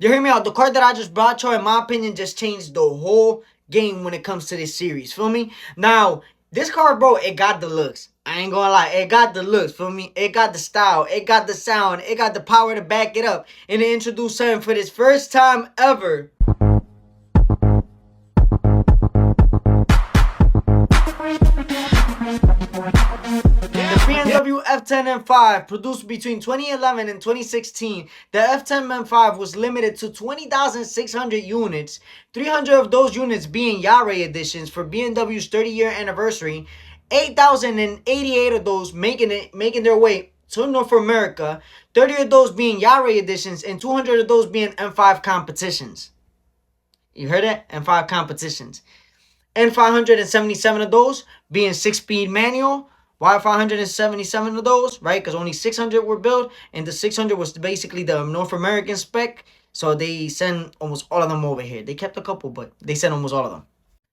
You hear me out? The card that I just brought you, in my opinion, just changed the whole game when it comes to this series. Feel me? Now, this card, bro, it got the looks. I ain't gonna lie, it got the looks, feel me? It got the style, it got the sound, it got the power to back it up. And to introduce something for this first time ever. The BMW F10 M5, produced between 2011 and 2016, the F10 M5 was limited to 20,600 units, 300 of those units being Yare editions for BMW's 30-year anniversary, 8,088 of those making their way to North America, 30 of those being Yare editions, and 200 of those being M5 competitions. You heard that? M5 competitions. And 577 of those being 6-speed manual. Why 577 of those? Right? Because only 600 were built, and the 600 was basically the North American spec. So they sent almost all of them over here. They kept a couple, but they sent almost all of them.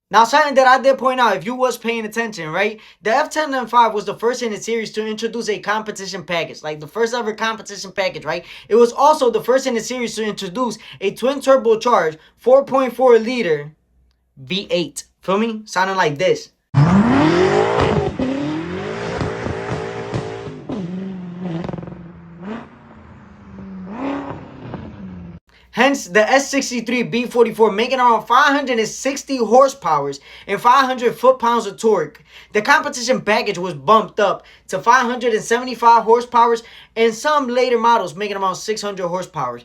Now, something that I did point out, if you was paying attention, right? The F10 M5 was the first in the series to introduce a competition package. Like, the first ever competition package, right? It was also the first in the series to introduce a twin turbocharged 4.4 liter V8. Feel me? Sounding like this. Hence, the S63 B44 making around 560 horsepower and 500 foot-pounds of torque. The competition package was bumped up to 575 horsepower, and some later models making around 600 horsepower.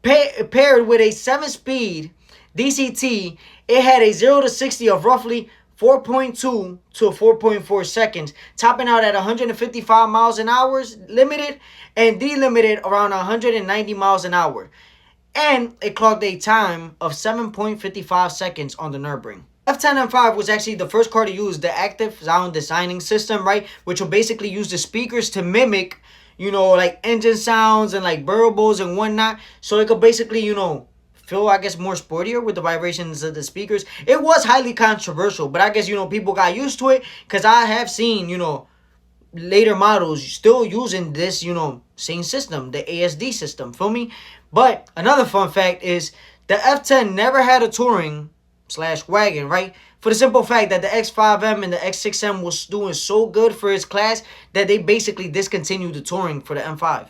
Paired with a 7-speed DCT, it had a 0 to 60 of roughly 4.2 to 4.4 seconds, topping out at 155 miles an hour limited and delimited around 190 miles an hour. And it clocked a time of 7.55 seconds on the Nürburgring. F10 M5 was actually the first car to use the active sound designing system, right? Which will basically use the speakers to mimic, you know, like engine sounds and like burbles and whatnot. So it could basically, you know, feel, I guess, more sportier with the vibrations of the speakers. It was highly controversial, but I guess, you know, people got used to it because I have seen, you know, later models still using this, you know, same system, the ASD system, feel me? But another fun fact is the F10 never had a touring slash wagon, right? For the simple fact that the X5M and the X6M was doing so good for its class that they basically discontinued the touring for the M5.